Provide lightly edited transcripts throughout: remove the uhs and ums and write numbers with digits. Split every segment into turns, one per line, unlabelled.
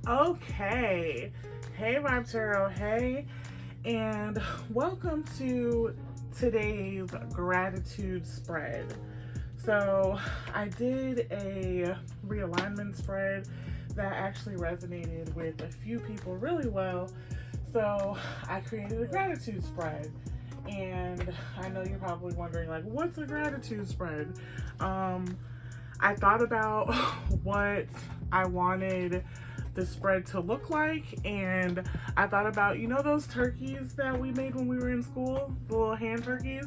Okay. Hey, Vibe Tarot. Hey. And welcome to today's gratitude spread. So, I did a realignment spread that actually resonated with a few people really well. So, I created a gratitude spread. And I know you're probably wondering, like, what's a gratitude spread? I thought about what I wanted the spread to look like, and I thought about, those turkeys that we made when we were in school, the little hand turkeys.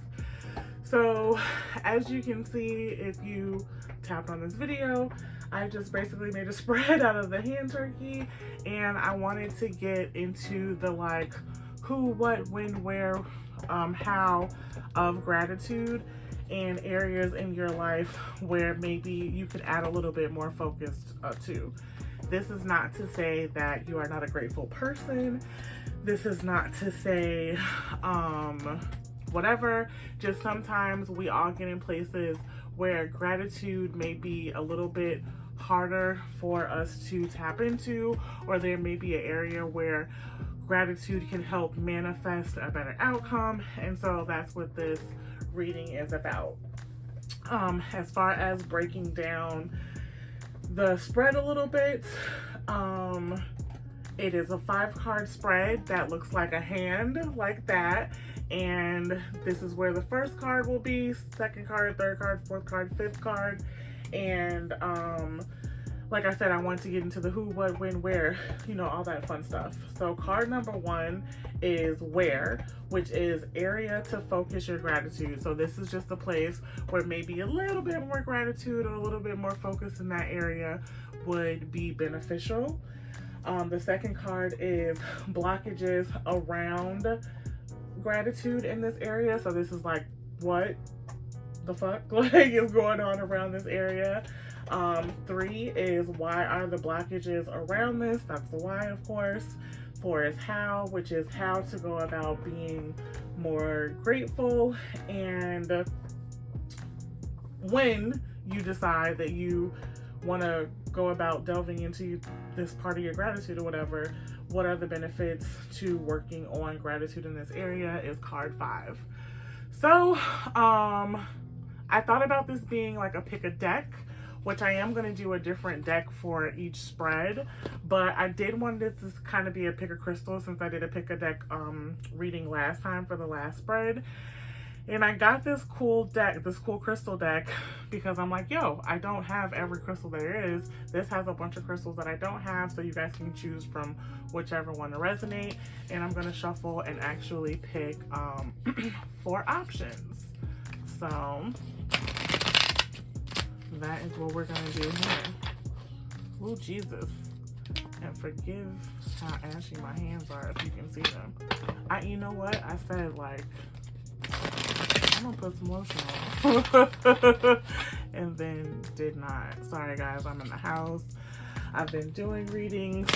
So as you can see, if you tapped on this video, I just basically made a spread out of the hand turkey, and I wanted to get into the like who, what, when, where, how of gratitude and areas in your life where maybe you could add a little bit more focus to. This is not to say that you are not a grateful person. This is not to say whatever. Just sometimes we all get in places where gratitude may be a little bit harder for us to tap into, or there may be an area where gratitude can help manifest a better outcome. And so that's what this reading is about. As far as breaking down the spread a little bit, it is a 5-card spread that looks like a hand like that, and this is where the first card will be, second card, third card, fourth card, fifth card. And like I said, I want to get into the who, what, when, where, all that fun stuff. So card number 1 is where, which is area to focus your gratitude. So this is just a place where maybe a little bit more gratitude or a little bit more focus in that area would be beneficial. The second card is blockages around gratitude in this area. So this is like, what the fuck is going on around this area? 3 is why are the blockages around this? That's the why, of course. 4 is how, which is how to go about being more grateful. And when you decide that you want to go about delving into this part of your gratitude or whatever, what are the benefits to working on gratitude in this area is card 5. So, I thought about this being like a pick a deck, which I am going to do a different deck for each spread, but I did want this to kind of be a pick a crystal since I did a pick a deck reading last time for the last spread. And I got this cool deck, this cool crystal deck, because I'm like, yo, I don't have every crystal there is. This has a bunch of crystals that I don't have, so you guys can choose from whichever one to resonate. And I'm going to shuffle and actually pick 4 options. So that is what we're gonna do here. Oh, Jesus. And forgive how ashy my hands are if you can see them. You know what? I said, like, I'm gonna put some lotion on. And then did not. Sorry, guys, I'm in the house. I've been doing readings,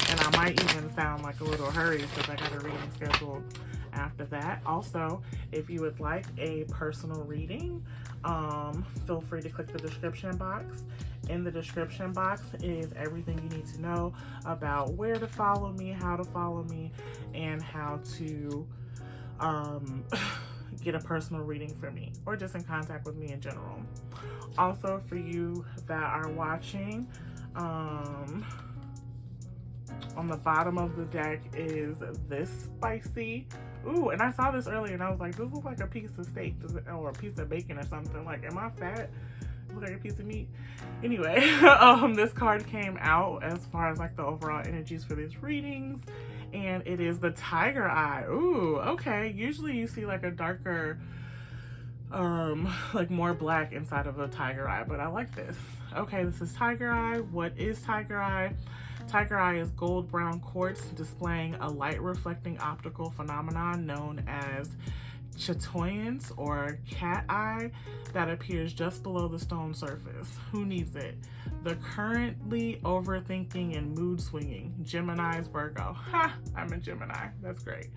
and I might even sound like a little hurried because I got a reading scheduled after that. Also, if you would like a personal reading, feel free to click the description box. In the description box is everything you need to know about where to follow me, how to follow me, and how to get a personal reading for me, or just in contact with me in general. Also, for you that are watching, on the bottom of the deck is this spicy. Ooh, and I saw this earlier and I was like, this looks like a piece of steak or a piece of bacon or something. Like, am I fat? Look like a piece of meat. Anyway, this card came out as far as like the overall energies for these readings, and it is the tiger eye. Ooh, okay. Usually you see like a darker, like more black inside of a tiger eye, but I like this. Okay, this is tiger eye. What is tiger eye? Tiger eye is gold brown quartz displaying a light reflecting optical phenomenon known as chatoyance or cat eye that appears just below the stone surface. Who needs it? The currently overthinking and mood swinging. Gemini's Virgo. Ha! I'm a Gemini. That's great.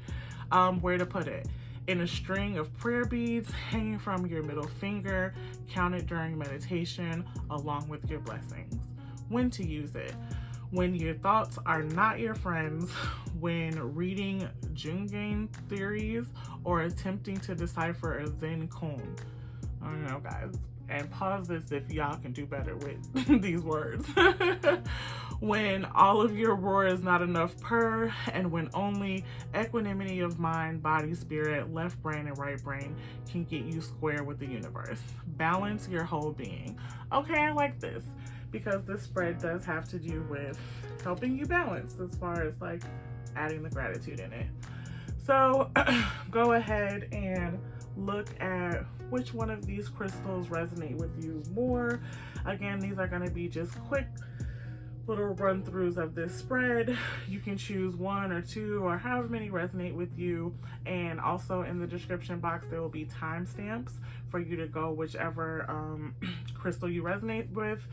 Where to put it? In a string of prayer beads hanging from your middle finger, counted during meditation along with your blessings. When to use it? when your thoughts are not your friends, when reading Jungian theories, or attempting to decipher a Zen koan. I don't know, guys. And pause this if y'all can do better with these words. When all of your roar is not enough purr, and when only equanimity of mind, body, spirit, left brain, and right brain can get you square with the universe. Balance your whole being. Okay, I like this, because this spread does have to do with helping you balance as far as like adding the gratitude in it. So go ahead and look at which one of these crystals resonate with you more. Again, these are going to be just quick little run-throughs of this spread. You can choose one or two or however many resonate with you, and also in the description box there will be timestamps for you to go whichever crystal you resonate with,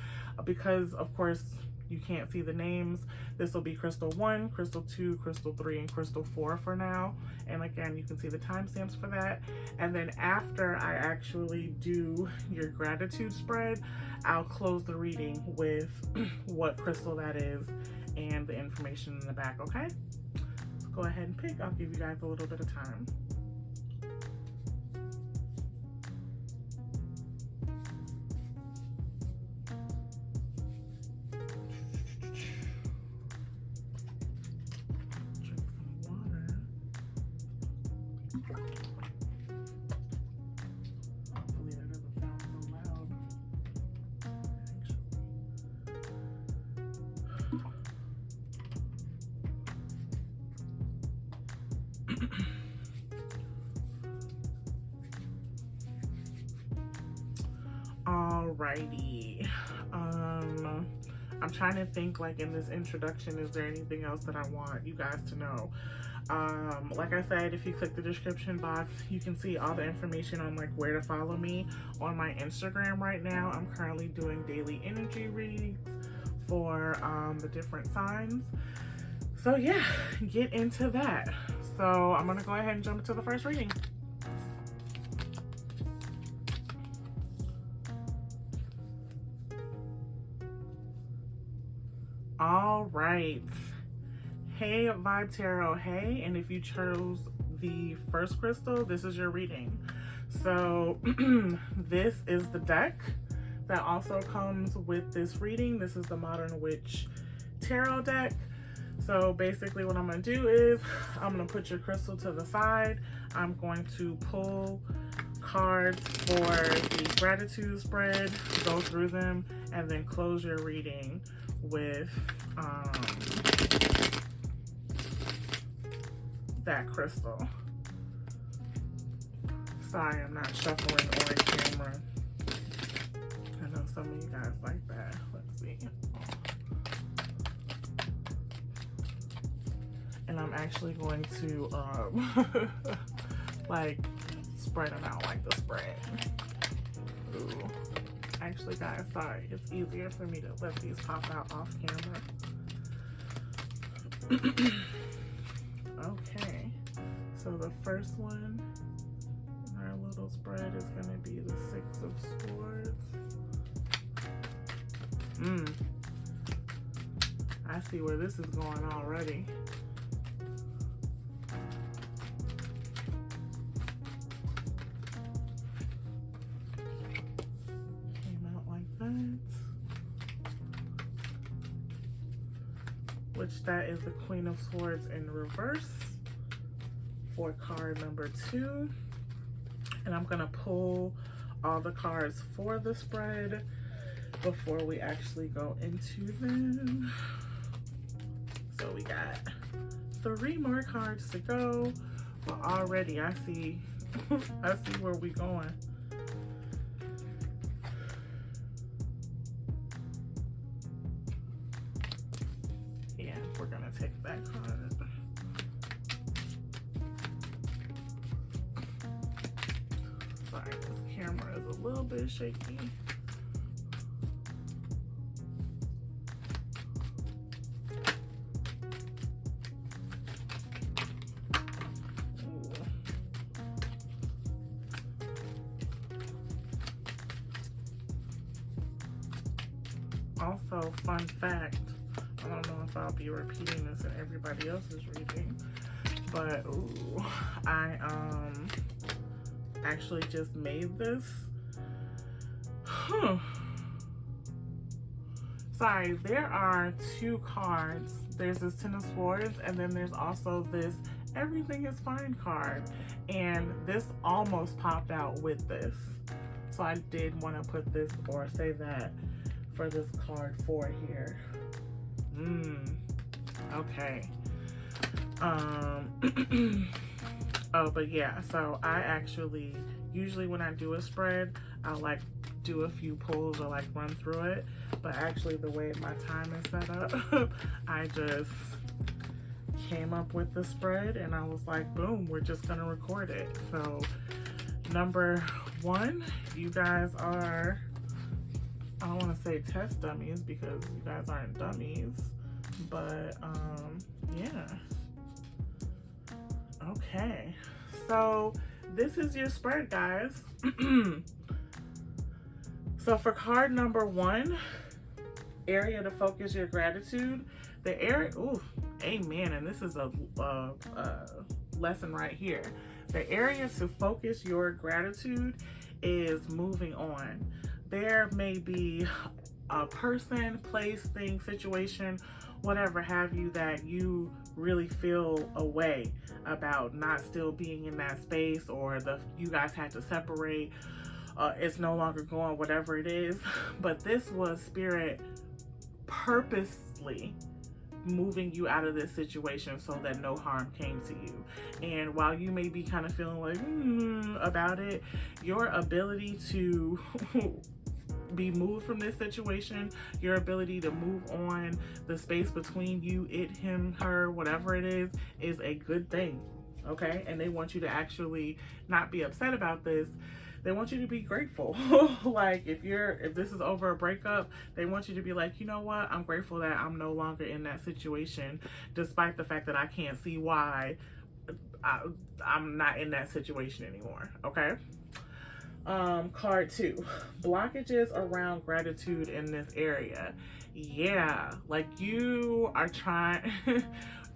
because of course you can't see the names. This will be crystal 1, crystal 2, crystal 3, and crystal 4 for now. And again, you can see the timestamps for that. And then after I actually do your gratitude spread, I'll close the reading with what crystal that is and the information in the back, okay? So go ahead and pick. I'll give you guys a little bit of time. Hopefully that doesn't sound so loud. Alrighty. I'm trying to think, like, in this introduction, is there anything else that I want you guys to know? Like I said, if you click the description box, you can see all the information on like where to follow me on my Instagram right now. I'm currently doing daily energy readings for the different signs. So yeah, get into that. So I'm gonna go ahead and jump into the first reading. All right. Hey Vibe Tarot, hey, and if you chose the first crystal, this is your reading. So this is the deck that also comes with this reading. This is the Modern Witch Tarot deck. So basically what I'm going to do is I'm going to put your crystal to the side. I'm going to pull cards for the gratitude spread, go through them, and then close your reading with that crystal. Sorry, I'm not shuffling on camera. I know some of you guys like that. Let's see. And I'm actually going to like spread them out like the spread. Ooh. Actually, guys, sorry. It's easier for me to let these pop out off camera. Okay, so the first one in our little spread is going to be the Six of Swords. I see where this is going already. Came out like that. Which that is the Queen of Swords in reverse for card number 2. And I'm gonna pull all the cards for the spread before we actually go into them. So we got 3 more cards to go, but already I see I see where we going. Yeah, we're gonna take that card. Sorry, this camera is a little bit shaky. Also, fun fact, I don't know if I'll be repeating this in everybody else's reading, but ooh, I actually just made this. Sorry, there are two cards. There's this Ten of Swords, and then there's also this Everything is Fine card. And this almost popped out with this. So I did want to put this, or say that, for this card 4 here. Okay. Oh, but yeah, so I actually, usually when I do a spread, I'll like do a few pulls or like run through it. But actually the way my time is set up, I just came up with the spread and I was like, boom, we're just gonna record it. So number 1, you guys are, I don't want to say test dummies because you guys aren't dummies, but yeah. Okay, so this is your spread, guys. So for card number 1, area to focus your gratitude, the area, ooh, amen, and this is a lesson right here. The area to focus your gratitude is moving on. There may be a person, place, thing, situation, whatever have you, that you really feel a way about not still being in that space, or you guys had to separate, it's no longer going, whatever it is. But this was Spirit purposely moving you out of this situation so that no harm came to you. And while you may be kind of feeling like about it, your ability to be moved from this situation, your ability to move on, the space between you, it, him, her, whatever it is a good thing. Okay? And they want you to actually not be upset about this. They want you to be grateful. Like if this is over a breakup, they want you to be like, you know what? I'm grateful that I'm no longer in that situation, despite the fact that I can't see why I'm not in that situation anymore. Okay. Card 2, blockages around gratitude in this area. Yeah, like you are trying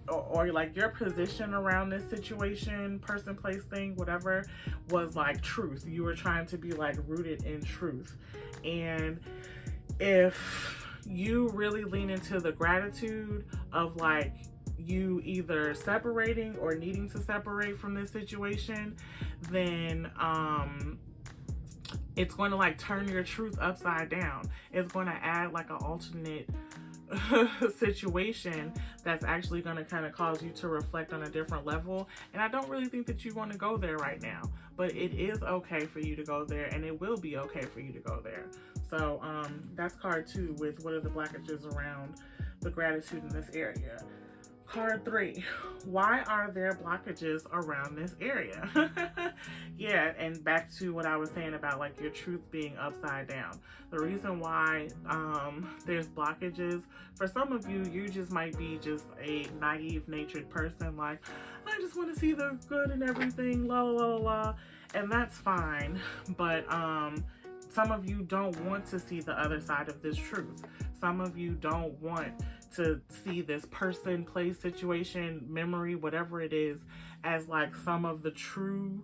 or like your position around this situation, person, place, thing, whatever, was like truth. You were trying to be like rooted in truth. And if you really lean into the gratitude of like you either separating or needing to separate from this situation, then it's going to like turn your truth upside down. It's going to add like an alternate situation that's actually going to kind of cause you to reflect on a different level. And I don't really think that you want to go there right now, but it is okay for you to go there, and it will be okay for you to go there. So that's card 2 with what are the blockages around the gratitude in this area. Card 3, why are there blockages around this area? Yeah, and back to what I was saying about like your truth being upside down. The reason why there's blockages, for some of you, you just might be just a naive natured person, like, I just want to see the good in everything, la la la la, and that's fine. But some of you don't want to see the other side of this truth. Some of you don't want to see this person, place, situation, memory, whatever it is, as like some of the true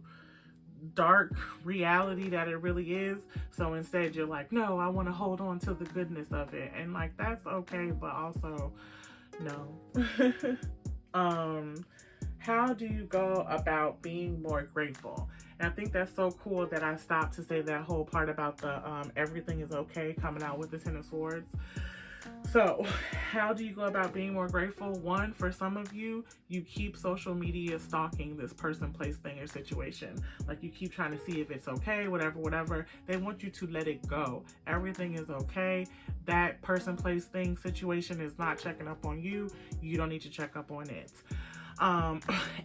dark reality that it really is. So instead you're like, no, I want to hold on to the goodness of it. And like, that's okay, but also no. How do you go about being more grateful? And I think that's so cool that I stopped to say that whole part about the everything is okay coming out with the Ten of Swords. So how do you go about being more grateful? 1, for some of you, you keep social media stalking this person, place, thing, or situation. Like you keep trying to see if it's okay, whatever. They want you to let it go. Everything is okay. That person, place, thing, situation is not checking up on you. You don't need to check up on it.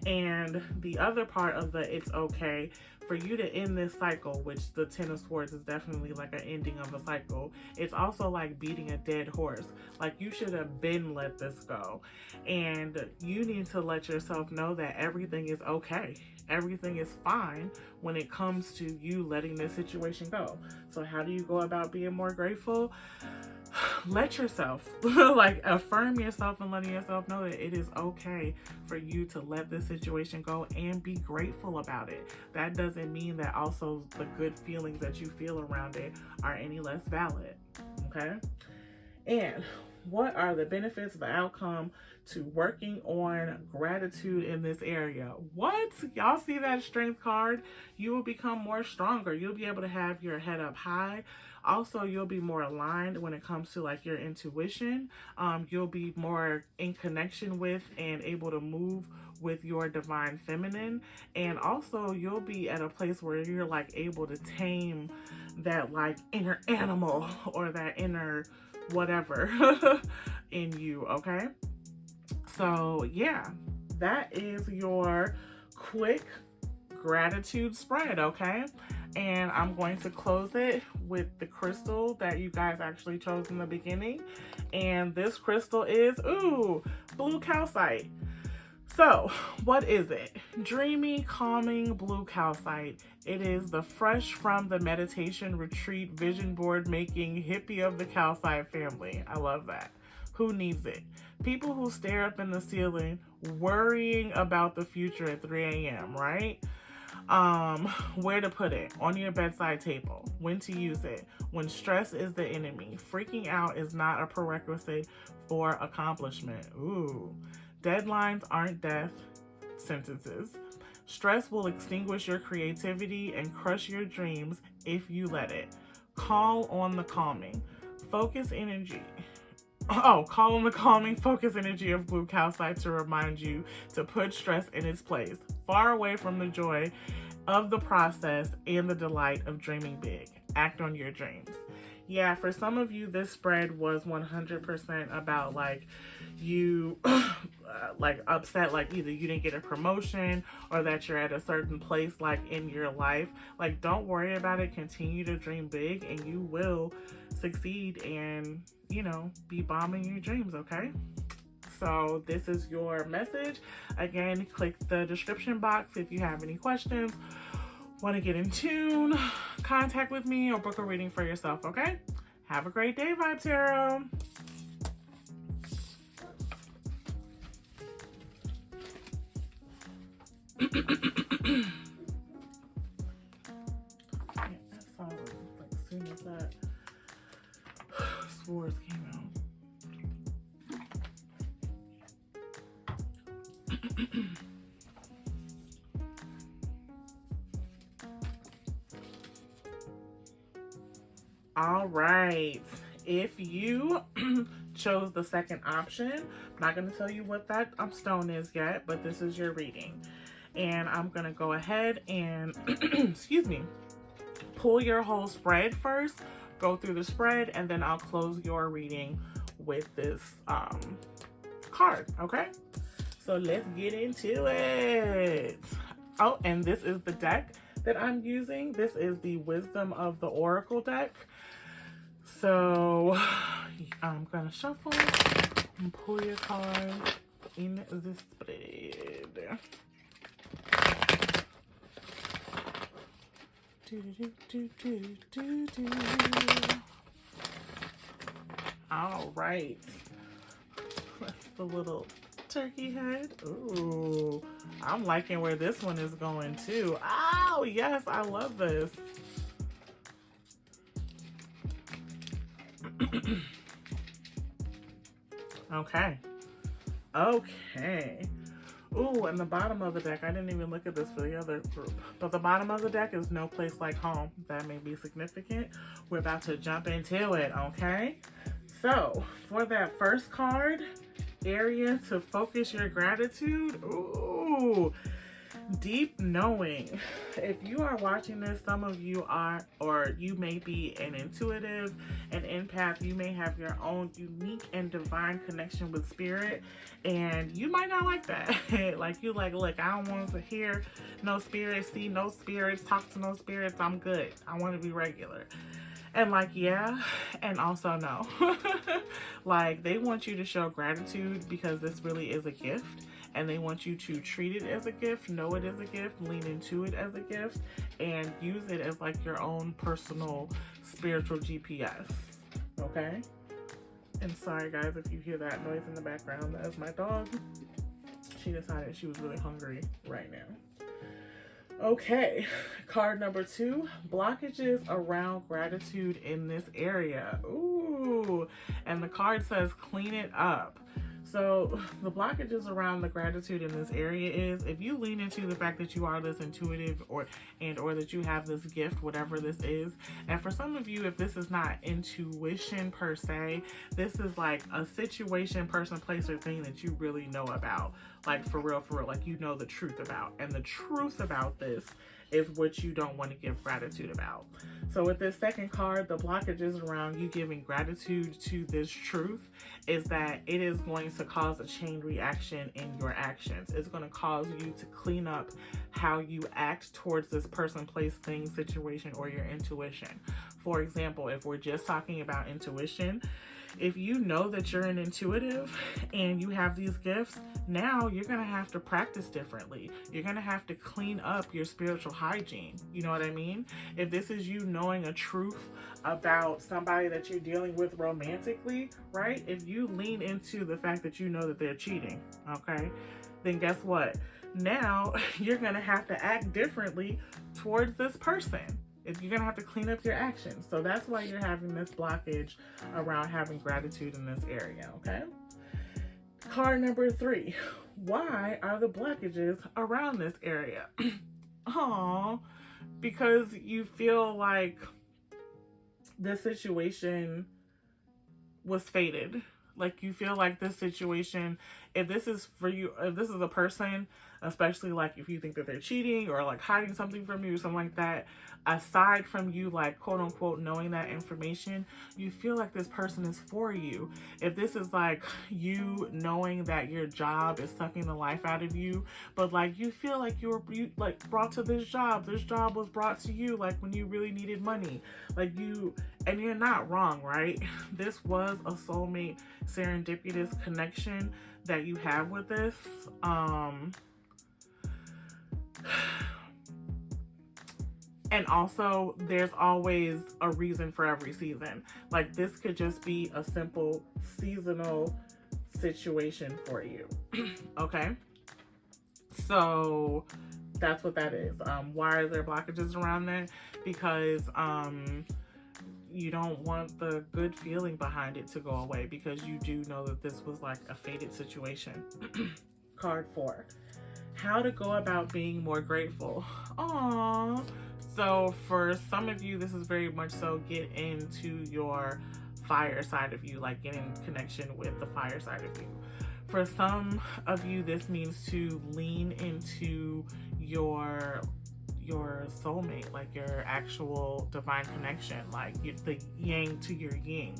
And the other part of the it's okay, for you to end this cycle, which the Ten of Swords is definitely like an ending of a cycle, it's also like beating a dead horse. Like you should have been let this go. And you need to let yourself know that everything is okay. Everything is fine when it comes to you letting this situation go. So how do you go about being more grateful? let yourself, like, affirm yourself and letting yourself know that it is okay for you to let this situation go and be grateful about it. That doesn't mean that also the good feelings that you feel around it are any less valid. Okay? And what are the benefits of the outcome to working on gratitude in this area? What? Y'all see that strength card? You will become more stronger. You'll be able to have your head up high. Also, you'll be more aligned when it comes to like your intuition. You'll be more in connection with and able to move with your divine feminine. And also you'll be at a place where you're like able to tame that like inner animal or that inner whatever in you. Okay, so yeah, that is your quick gratitude spread. Okay, and I'm going to close it with the crystal that you guys actually chose in the beginning, and this crystal is blue calcite. So, what is it? Dreamy, calming blue calcite. It is the fresh from the meditation retreat vision board making hippie of the calcite family. I love that. Who needs it? People who stare up in the ceiling worrying about the future at 3 a.m., right? Where to put it? On your bedside table. When to use it? When stress is the enemy. Freaking out is not a prerequisite for accomplishment. Deadlines aren't death sentences. Stress will extinguish your creativity and crush your dreams if you let it. Call on the calming focus energy. Call on the calming focus energy of blue calcite to remind you to put stress in its place, far away from the joy of the process and the delight of dreaming big. Act on your dreams. Yeah, for some of you, this spread was 100% about like you like upset, like either you didn't get a promotion or that you're at a certain place like in your life. Like, don't worry about it. Continue to dream big and you will succeed and, you know, be bombing your dreams. Okay. So this is your message. Again, click the description box if you have any questions, want to get in tune, contact with me, or book a reading for yourself. Okay. Have a great day, Vibe Tarot. Yeah, that song was like as soon as that Swords came out. All right, if you chose the second option, I'm not going to tell you what that stone is yet, but this is your reading. And I'm going to go ahead and, excuse me, pull your whole spread first, go through the spread, and then I'll close your reading with this card, okay? So let's get into it. Oh, and this is the deck that I'm using. This is the Wisdom of the Oracle deck. So I'm going to shuffle and pull your cards in the spread. All right, that's the little turkey head. Ooh, I'm liking where this one is going too. Oh yes, I love this. Okay. Ooh, and the bottom of the deck, I didn't even look at this for the other group, but the bottom of the deck is no place like home. That may be significant. We're about to jump into it, okay? So, for that first card, area to focus your gratitude, ooh, deep knowing. If you are watching this, some of you are, or you may be an intuitive, an empath. You may have your own unique and divine connection with spirit, and you might not like that. Like, you like, look, I don't want to hear no spirits, see no spirits, talk to no spirits. I'm good. I want to be regular. And like, yeah, and also no. Like, they want you to show gratitude because this really is a gift. And they want you to treat it as a gift, know it as a gift, lean into it as a gift, and use it as like your own personal spiritual GPS, okay? And sorry guys if you hear that noise in the background, that is my dog. She decided she was really hungry right now. Okay, card number 2, blockages around gratitude in this area. Ooh, and the card says clean it up. So the blockages around the gratitude in this area is if you lean into the fact that you are this intuitive or that you have this gift, whatever this is. And for some of you, if this is not intuition per se, this is like a situation, person, place, or thing that you really know about. Like for real, like you know the truth about. And the truth about this is what you don't want to give gratitude about. So with this second card, the blockages around you giving gratitude to this truth is that it is going to cause a chain reaction in your actions. It's going to cause you to clean up how you act towards this person, place, thing, situation, or your intuition. For example, if we're just talking about intuition, if you know that you're an intuitive and you have these gifts, now you're going to have to practice differently. You're going to have to clean up your spiritual hygiene. You know what I mean? If this is you knowing a truth about somebody that you're dealing with romantically, right? If you lean into the fact that you know that they're cheating, okay, then guess what? Now you're going to have to act differently towards this person. You're going to have to clean up your actions. So that's why you're having this blockage around having gratitude in this area, okay? Card number 3. Why are the blockages around this area? Oh, because you feel like this situation was fated. Like you feel like this situation, if this is for you, if this is a person, especially like if you think that they're cheating or like hiding something from you or something like that, aside from you like quote unquote knowing that information, you feel like this person is for you. If this is like you knowing that your job is sucking the life out of you, but like you feel like you like brought to this job was brought to you like when you really needed money, like you, and you're not wrong, right? This was a soulmate serendipitous connection that you have with this. And also, there's always a reason for every season. Like this could just be a simple seasonal situation for you. Okay? So that's what that is. Why are there blockages around that? Because you don't want the good feeling behind it to go away, because you do know that this was like a fated situation. Card 4. How to go about being more grateful. Aww. So for some of you, this is very much so get into your fire side of you, like get in connection with the fire side of you. For some of you, this means to lean into your soulmate, like your actual divine connection, like the yang to your yin.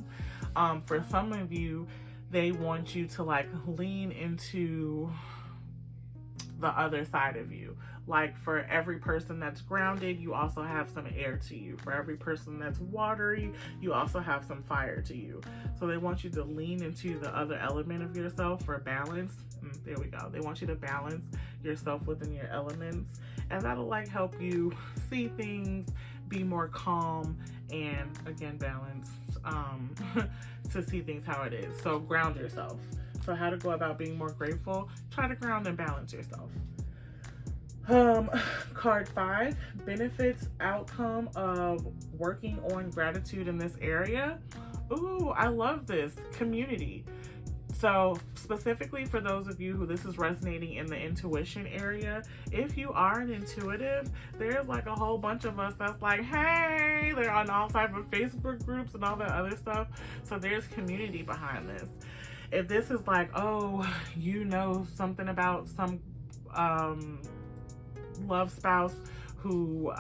For some of you, they want you to like lean into the other side of you. Like for every person that's grounded, you also have some air to you. For every person that's watery, you also have some fire to you. So they want you to lean into the other element of yourself for balance. There we go. They want you to balance yourself within your elements, and that'll like help you see things, be more calm, and again balance to see things how it is. So ground yourself. So how to go about being more grateful? Try to ground and balance yourself. Card 5, benefits outcome of working on gratitude in this area. Ooh, I love this. Community. So specifically for those of you who this is resonating in the intuition area, if you are an intuitive, there's like a whole bunch of us that's like, hey, they're on all type of Facebook groups and all that other stuff. So there's community behind this. If this is like, oh, you know something about some love spouse who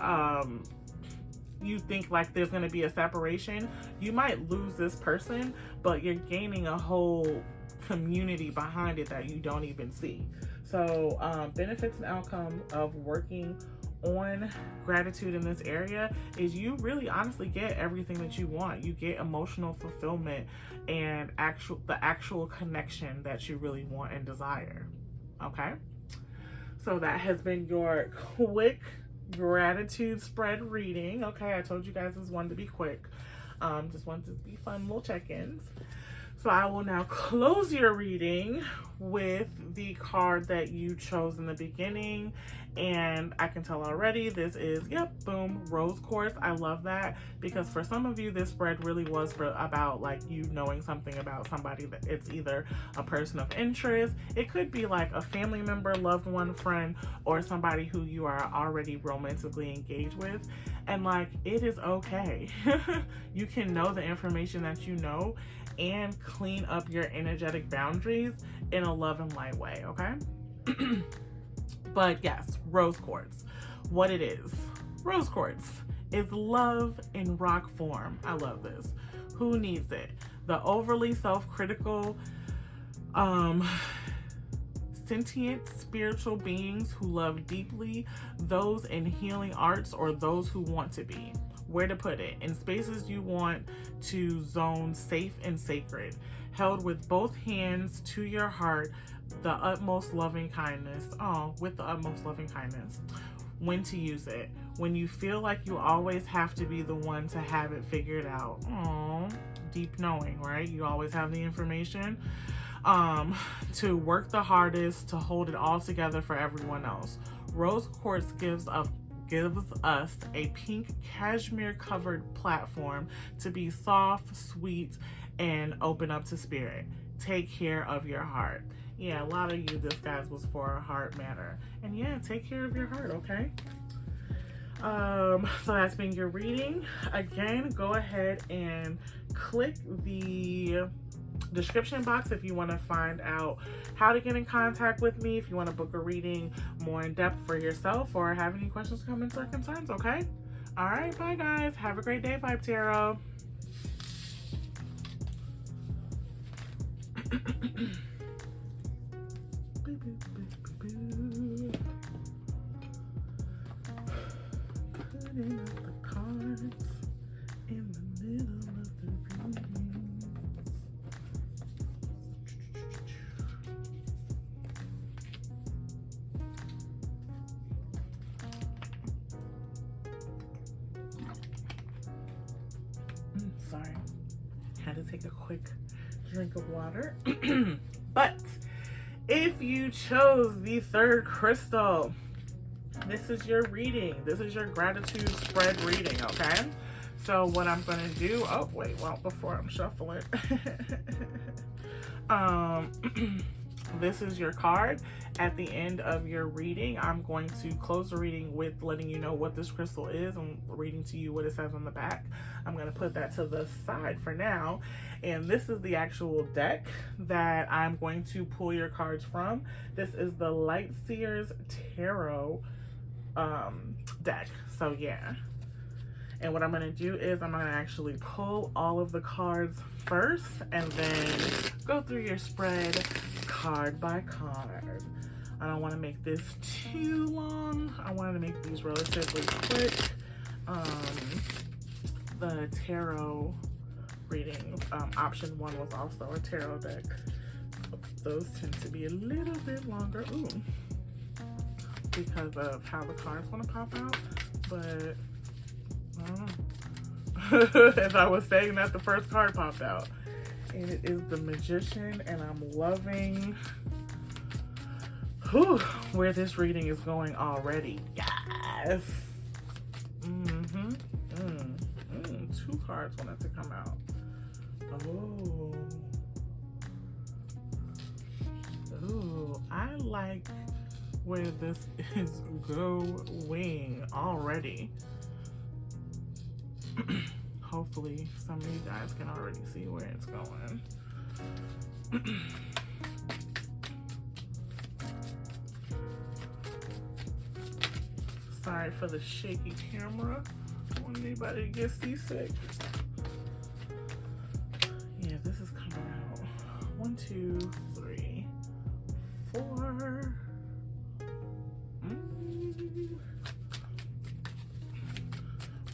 you think like there's going to be a separation, you might lose this person, but you're gaining a whole community behind it that you don't even see. So benefits and outcome of working on gratitude in this area is you really honestly get everything that you want. You get emotional fulfillment and the actual connection that you really want and desire. Okay, so that has been your quick gratitude spread reading. Okay, I told you guys this one to be quick. Just wanted to be fun little check-ins. So I will now close your reading with the card that you chose in the beginning. And I can tell already this is, yep, boom, rose quartz. I love that because for some of you, this spread really was about like you knowing something about somebody that it's either a person of interest. It could be like a family member, loved one, friend, or somebody who you are already romantically engaged with. And like, it is okay. You can know the information that you know and clean up your energetic boundaries in a love and light way, okay? But yes, rose quartz. What it is, rose quartz is love in rock form. I love this. Who needs it? The overly self-critical, sentient spiritual beings who love deeply, those in healing arts or those who want to be. Where to put it? In spaces you want to zone safe and sacred, held with both hands to your heart, the utmost loving kindness. Oh, with the utmost loving kindness. When to use it? When you feel like you always have to be the one to have it figured out. Oh, deep knowing, right? You always have the information. To work the hardest, to hold it all together for everyone else. Rose quartz gives us a pink cashmere covered platform to be soft, sweet, and open up to spirit. Take care of your heart. Yeah, a lot of you, this guys was for a heart matter. And yeah, take care of your heart, okay? So that's been your reading. Again, go ahead and click the description box if you want to find out how to get in contact with me, if you want to book a reading more in depth for yourself or have any questions, comments, or concerns, okay? All right, bye guys. Have a great day, Vibe Tarot. Putting up the cards in the middle of the reading. Sorry, had to take a quick drink of water. But if you chose the third crystal, this is your reading. This is your gratitude spread reading, okay? So what I'm going to do, oh wait, well, before I'm shuffling, this is your card. At the end of your reading, I'm going to close the reading with letting you know what this crystal is and reading to you what it says on the back. I'm going to put that to the side for now. And this is the actual deck that I'm going to pull your cards from. This is the Light Seers Tarot deck. So yeah. And what I'm going to do is I'm going to actually pull all of the cards first and then go through your spread card by card. I don't want to make this too long. I wanted to make these relatively quick. The tarot readings, option 1 was also a tarot deck. Those tend to be a little bit longer. Ooh. Because of how the cards want to pop out. But I don't know. As I was saying that, the first card popped out. And it is the Magician, and I'm loving where this reading is going already. Yes. Two cards wanted to come out. Oh, I like where this is going already. Hopefully some of you guys can already see where it's going. Sorry for the shaky camera. I don't want anybody to get seasick. Yeah, this is coming out. 1, 2, 3, 4.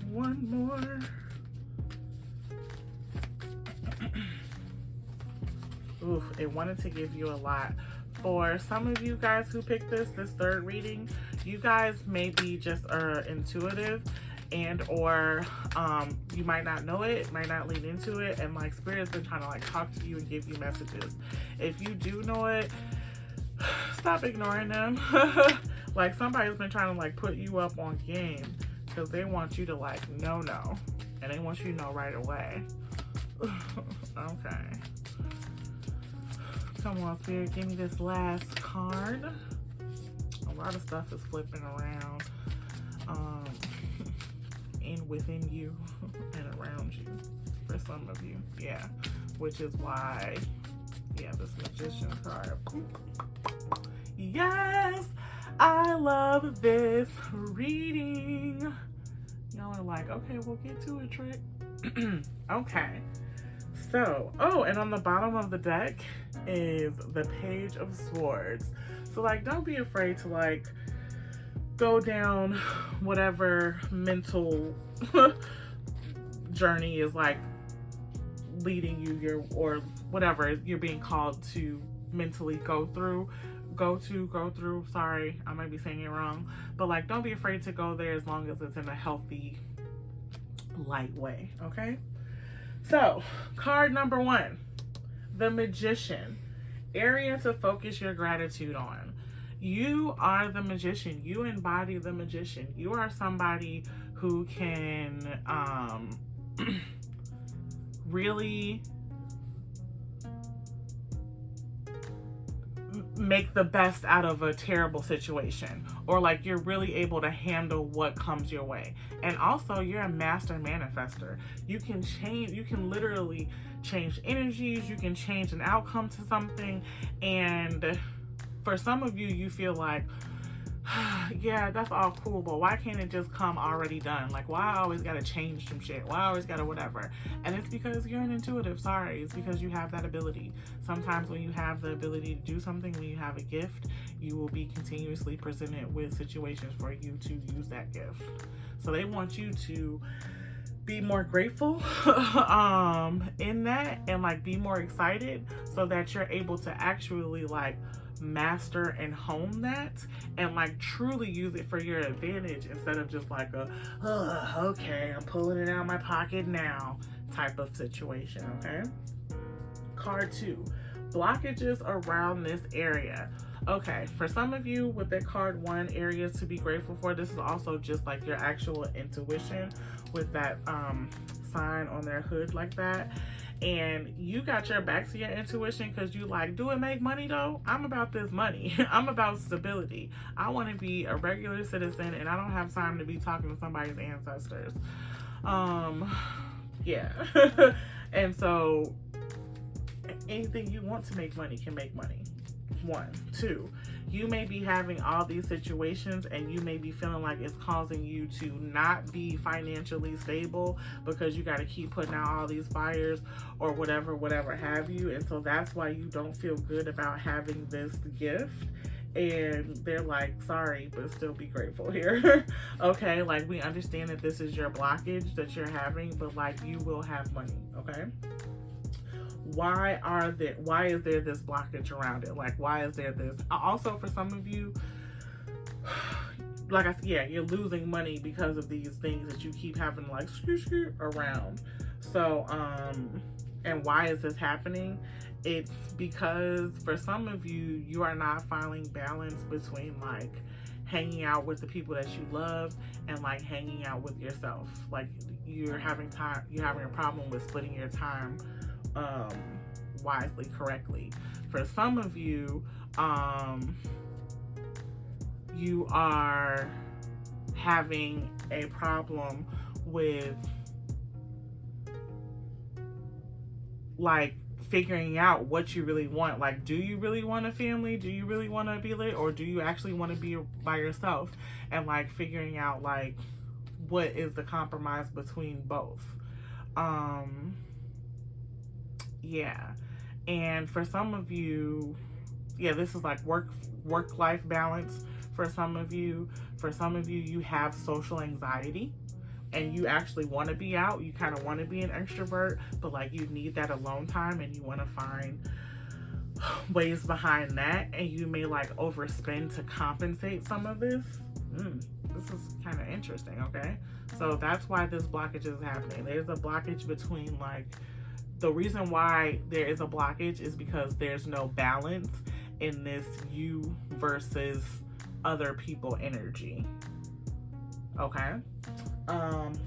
One more. Oof, it wanted to give you a lot. For some of you guys who picked this third reading, you guys maybe just are intuitive and or you might not know it, might not lean into it, and like spirit's been trying to like talk to you and give you messages. If you do know it, stop ignoring them. Like somebody's been trying to like put you up on game because they want you to like no, and they want you to know right away. Okay, come on, spirit, give me this last card. A lot of stuff is flipping around in within you and around you for some of you. Yeah, which is why, yeah, this Magician card. Yes, I love this reading. Y'all are like, okay, we'll get to it, Trick. Okay, so, oh, and on the bottom of the deck is the Page of Swords. So like, don't be afraid to like go down whatever mental journey is like leading you, or whatever you're being called to mentally go through. Sorry, I might be saying it wrong, but like, don't be afraid to go there as long as it's in a healthy, light way. Okay. So card number 1, the Magician. Area to focus your gratitude on. You are the magician. You embody the magician. You are somebody who can really make the best out of a terrible situation, or like you're really able to handle what comes your way. And also, you're a master manifester. You can literally change energies, you can change an outcome to something. And for some of you, you feel like, yeah, that's all cool, but why can't it just come already done? Like, why I always gotta change some shit? Why I always gotta whatever? And it's because you're an intuitive. Sorry, it's because you have that ability. Sometimes when you have the ability to do something, when you have a gift, you will be continuously presented with situations for you to use that gift. So they want you to be more grateful in that, and like be more excited, so that you're able to actually like master and hone that, and like truly use it for your advantage, instead of just like a okay, I'm pulling it out of my pocket now type of situation. Okay. Card 2, blockages around this area. Okay, for some of you with that card 1, areas to be grateful for, this is also just like your actual intuition with that sign on their hood like that. And you got your back to your intuition because you like, do it make money though? I'm about this money. I'm about stability. I want to be a regular citizen, and I don't have time to be talking to somebody's ancestors. Yeah. And so anything you want to make money can make money. 1, 2, you may be having all these situations, and you may be feeling like it's causing you to not be financially stable because you got to keep putting out all these fires or whatever have you. And so that's why you don't feel good about having this gift. And they're like, sorry, but still be grateful here. Okay, like, we understand that this is your blockage that you're having, but like, you will have money. Okay. Why is there this blockage around it? Like, why is there this? Also, for some of you, like I said, yeah, you're losing money because of these things that you keep having like scoot around. So, and why is this happening? It's because for some of you, you are not finding balance between like hanging out with the people that you love and like hanging out with yourself. Like, you're having a problem with splitting your time wisely, correctly. For some of you, you are having a problem with like figuring out what you really want. Like, do you really want a family? Do you really want to be lit? Or do you actually want to be by yourself? And like figuring out like what is the compromise between both. Yeah. And for some of you, yeah, this is like work-life balance. For some of you, you have social anxiety and you actually want to be out. You kind of want to be an extrovert, but like you need that alone time, and you want to find ways behind that. And you may like overspend to compensate some of this. this is kind of interesting, okay? So that's why this blockage is happening. There's a blockage between, like, the reason why there is a blockage is because there's no balance in this you versus other people energy. Okay.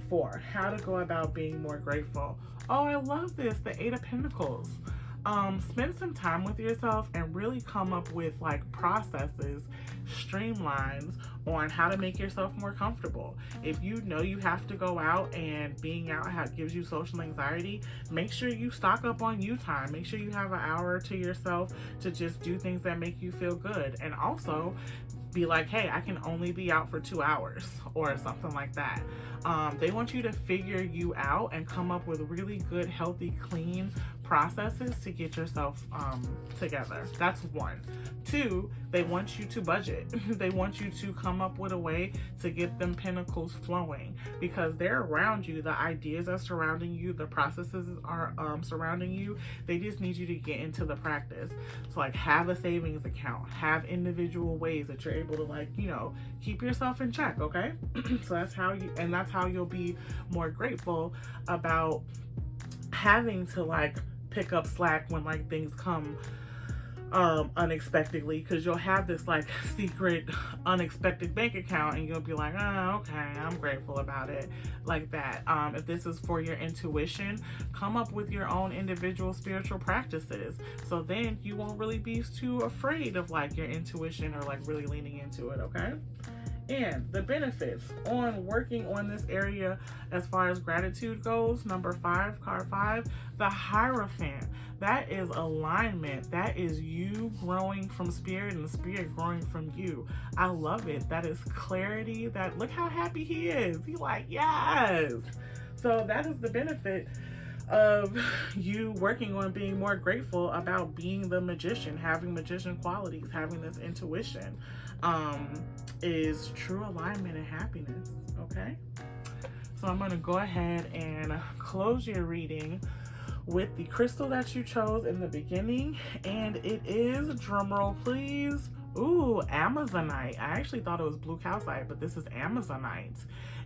4, how to go about being more grateful. Oh, I love this. The 8 of Pentacles. Spend some time with yourself and really come up with like processes, streamlines on how to make yourself more comfortable. If you know you have to go out and being out gives you social anxiety, make sure you stock up on you time. Make sure you have an hour to yourself to just do things that make you feel good. And also be like, hey, I can only be out for 2 hours or something like that. They want you to figure you out and come up with really good, healthy, clean processes to get yourself together. That's 1. 2, they want you to budget. They want you to come up with a way to get them pentacles flowing, because they're around you. The ideas are surrounding you. The processes are surrounding you. They just need you to get into the practice. So like, have a savings account, have individual ways that you're able to, like, you know, keep yourself in check. Okay. So that's how you'll be more grateful about having to like pick up slack when like things come unexpectedly, because you'll have this like secret unexpected bank account and you'll be like, oh, okay, I'm grateful about it, like that. If this is for your intuition, come up with your own individual spiritual practices, so then you won't really be too afraid of like your intuition or like really leaning into it. Okay. And the benefits on working on this area as far as gratitude goes. Number 5, card 5, the Hierophant. That is alignment. That is you growing from spirit and the spirit growing from you. I love it. That is clarity. That, look how happy he is. He's like, yes. So that is the benefit of you working on being more grateful about being the magician, having magician qualities, having this intuition, is true alignment and happiness. Okay, so I'm going to go ahead and close your reading with the crystal that you chose in the beginning, and it is, drumroll please, ooh, Amazonite. I actually thought it was blue calcite, but this is Amazonite.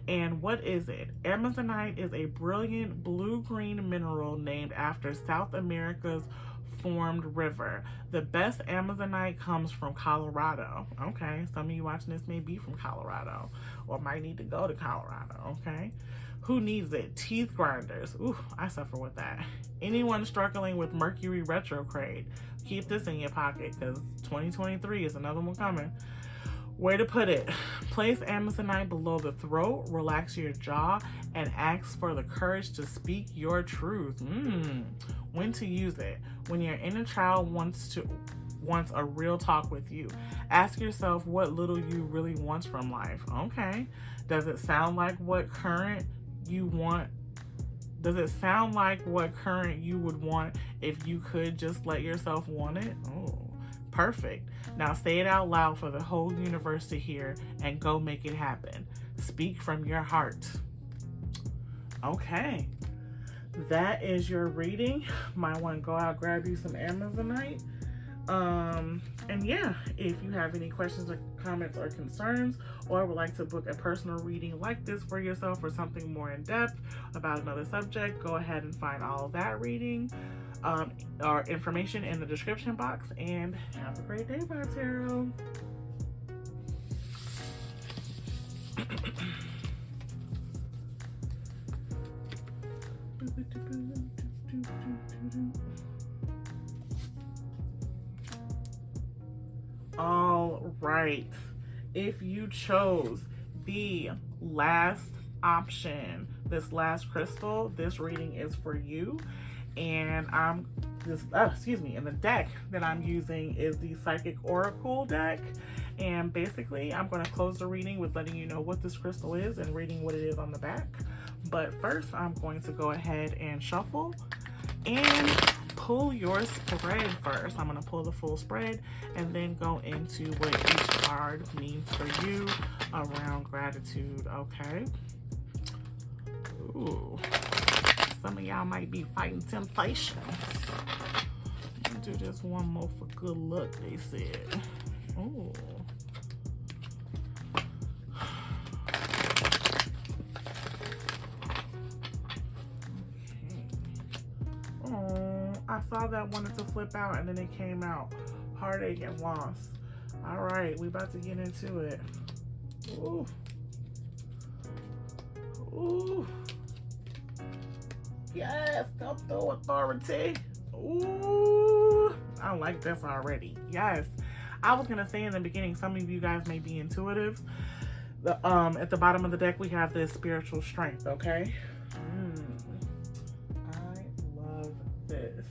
And what is it? Amazonite is a brilliant blue-green mineral named after South America's formed river. The best Amazonite comes from Colorado. Okay, some of you watching this may be from Colorado or might need to go to Colorado. Okay, who needs it? Teeth grinders. Ooh, I suffer with that. Anyone struggling with Mercury retrograde, keep this in your pocket, because 2023 is another one coming. Where to put it? Place Amazonite below the throat, relax your jaw, and ask for the courage to speak your truth. When to use it? When your inner child wants a real talk with you. Ask yourself what little you really want from life. Okay. Does it sound like what current you want? Does it sound like what current you would want if you could just let yourself want it? Oh, perfect. Now say it out loud for the whole universe to hear and go make it happen. Speak from your heart. Okay. That is your reading. Might want to go out, grab you some Amazonite. And yeah, if you have any questions or comments or concerns, or would like to book a personal reading like this for yourself or something more in depth about another subject, go ahead and find all of that reading or information in the description box. And have a great day, Vibe Tarot. All right, if you chose the last option, this last crystal, this reading is for you. And and the deck that I'm using is the Psychic Oracle deck. And basically, I'm going to close the reading with letting you know what this crystal is and reading what it is on the back. But first, I'm going to go ahead and shuffle and pull your spread first. I'm going to pull the full spread and then go into what each card means for you around gratitude. Okay. Ooh. Some of y'all might be fighting temptation. Do this one more for good luck, they said. Ooh. Oh, I saw that wanted to flip out and then it came out. Heartache and loss. All right, we about to get into it. Ooh. Ooh. Yes, come through, authority. Ooh. I like this already. Yes. I was gonna say in the beginning, some of you guys may be intuitives. At the bottom of the deck, we have this spiritual strength, okay? I love this.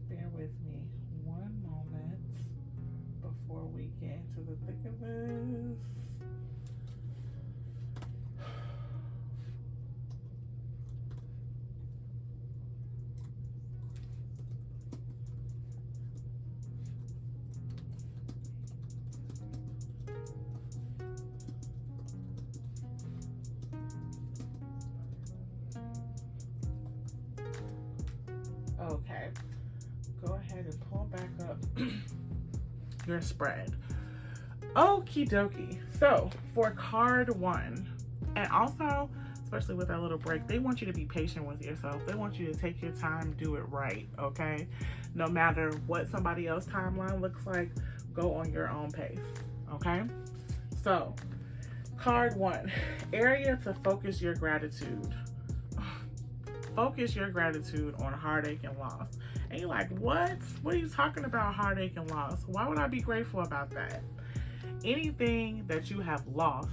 Bear with me one moment before we get into the thick of this. Okay, go ahead and pull back up your spread. Okie dokie. So for card 1, and also, especially with that little break, they want you to be patient with yourself. They want you to take your time, do it right, okay? No matter what somebody else's timeline looks like, go on your own pace, okay? So, card 1, area to focus your gratitude. Focus your gratitude on heartache and loss. And you're like, what? What are you talking about, heartache and loss? Why would I be grateful about that? Anything that you have lost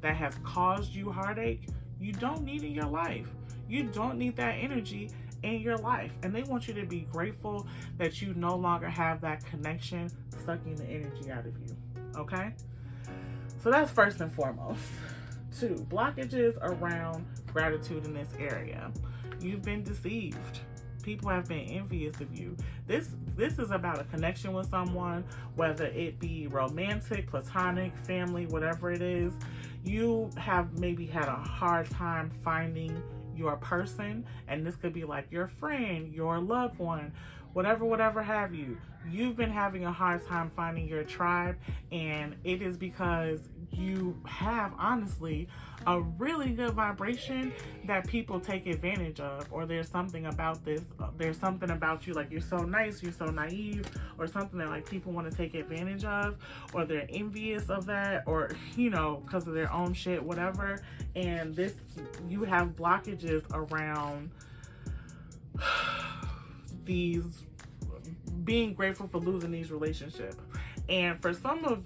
that has caused you heartache, you don't need in your life. You don't need that energy in your life. And they want you to be grateful that you no longer have that connection sucking the energy out of you. Okay? So that's first and foremost. 2, blockages around gratitude in this area. You've been deceived. People have been envious of you. This is about a connection with someone, whether it be romantic, platonic, family, whatever it is. You have maybe had a hard time finding your person, and this could be like your friend, your loved one, whatever have you. You've been having a hard time finding your tribe, and it is because you have, honestly, a really good vibration that people take advantage of, or there's something about this, there's something about you, like you're so nice, you're so naive, or something that like people want to take advantage of, or they're envious of that, or, you know, because of their own shit, whatever. And this, you have blockages around these, being grateful for losing these relationships. And for some of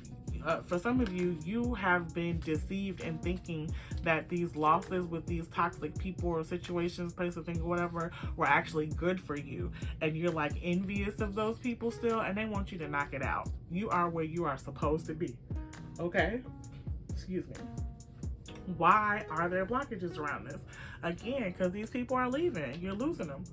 you, you have been deceived in thinking that these losses with these toxic people or situations, places, things, or whatever, were actually good for you. And you're like envious of those people still, and they want you to knock it out. You are where you are supposed to be. Okay? Excuse me. Why are there blockages around this? Again, because these people are leaving. You're losing them.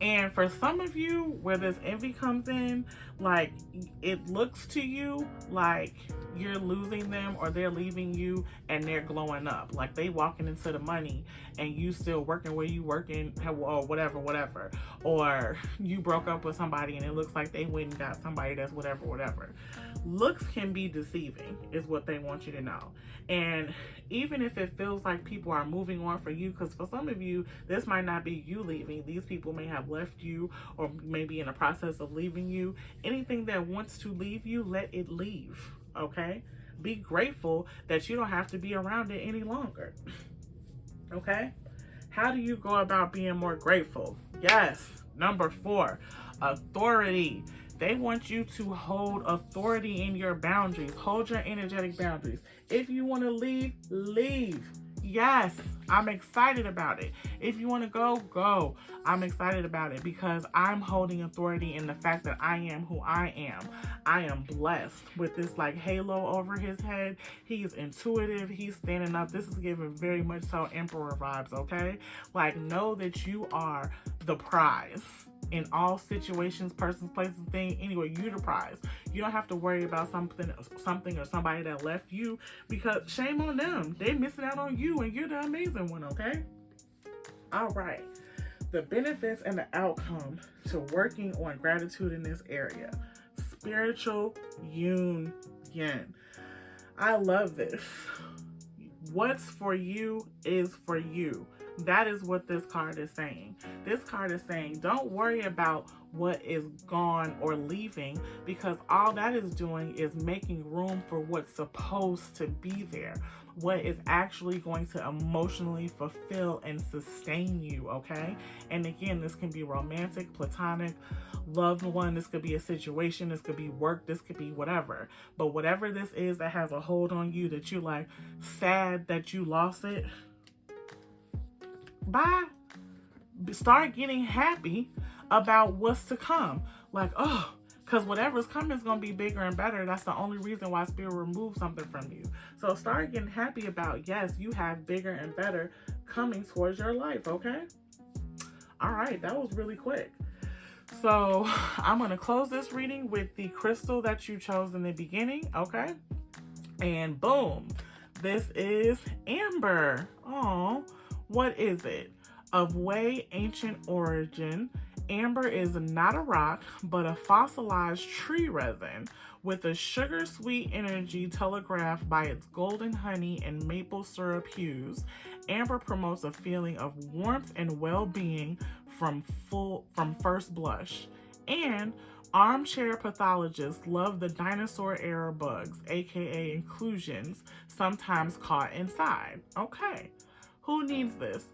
And for some of you, where this envy comes in, like, it looks to you like you're losing them, or they're leaving you and they're glowing up. Like they walking into the money and you still working where you working, or whatever. Or you broke up with somebody and it looks like they went and got somebody that's whatever. Looks can be deceiving, is what they want you to know. And even if it feels like people are moving on for you, because for some of you, this might not be you leaving. These people may have left you, or maybe in the process of leaving you. Anything that wants to leave you, let it leave, okay? Be grateful that you don't have to be around it any longer, okay? How do you go about being more grateful? Yes, number 4, authority. They want you to hold authority in your boundaries. Hold your energetic boundaries. If you want to leave, leave. Yes, I'm excited about it. If you want to go, go. I'm excited about it because I'm holding authority in the fact that I am who I am. I am blessed with this like halo over his head. He's intuitive. He's standing up. This is giving very much so Emperor vibes, okay? Like, know that you are the prize. In all situations, persons, places, thing, anyway, you're the prize. You don't have to worry about something or somebody that left you, because shame on them. They're missing out on you and you're the amazing one, okay? All right. The benefits and the outcome to working on gratitude in this area. Spiritual union. I love this. What's for you is for you. That is what this card is saying. This card is saying, don't worry about what is gone or leaving, because all that is doing is making room for what's supposed to be there, what is actually going to emotionally fulfill and sustain you, okay? And again, this can be romantic, platonic, loved one, this could be a situation, this could be work, this could be whatever. But whatever this is that has a hold on you, that you like sad that you lost it, bye. Start getting happy about what's to come. Like, oh, because whatever's coming is going to be bigger and better. That's the only reason why Spirit removed something from you. So start getting happy about, yes, you have bigger and better coming towards your life, okay? All right, that was really quick. So I'm going to close this reading with the crystal that you chose in the beginning, okay? And boom, this is amber. Oh, what is it? Of way ancient origin, amber is not a rock, but a fossilized tree resin with a sugar-sweet energy telegraphed by its golden honey and maple syrup hues. Amber promotes a feeling of warmth and well-being from first blush. And armchair pathologists love the dinosaur-era bugs, aka inclusions, sometimes caught inside. Okay, who needs this?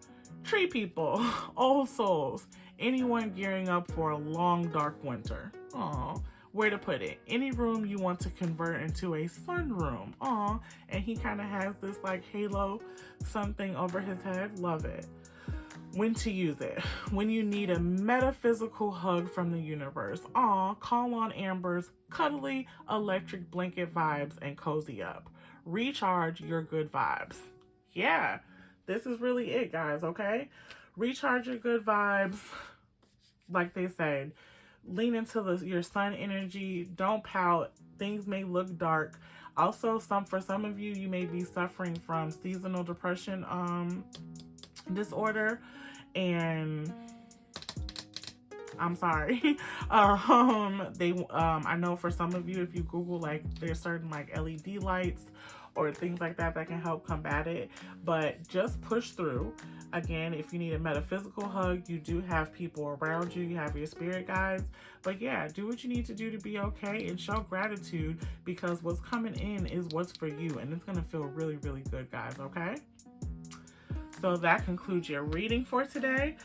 Tree people, old souls, anyone gearing up for a long, dark winter. Aw, where to put it? Any room you want to convert into a sunroom. Aw, and he kind of has this like halo something over his head. Love it. When to use it? When you need a metaphysical hug from the universe. Aw, call on Amber's cuddly electric blanket vibes and cozy up. Recharge your good vibes. Yeah. This is really it, guys, okay? Recharge your good vibes. Like they said, lean into your sun energy. Don't pout. Things may look dark. Also, for some of you, you may be suffering from seasonal depression disorder. And I'm sorry. I know for some of you, if you Google, like, there's certain like LED lights or things like that that can help combat it, but just push through. Again, if you need a metaphysical hug, you do have people around you, you have your spirit guides, but yeah, do what you need to do to be okay and show gratitude, because what's coming in is what's for you, and it's gonna feel really, really good, guys, okay? So that concludes your reading for today.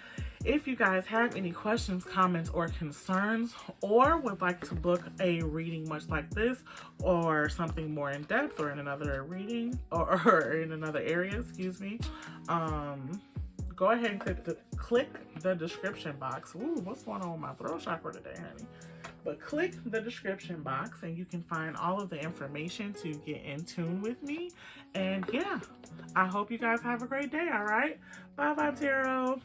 If you guys have any questions, comments, or concerns, or would like to book a reading much like this, or something more in depth, or in another reading, or in another area, excuse me, go ahead and click the description box. Ooh, what's going on with my throat chakra today, honey? But click the description box and you can find all of the information to get in tune with me. And yeah, I hope you guys have a great day, all right? Bye, Vibe Tarot.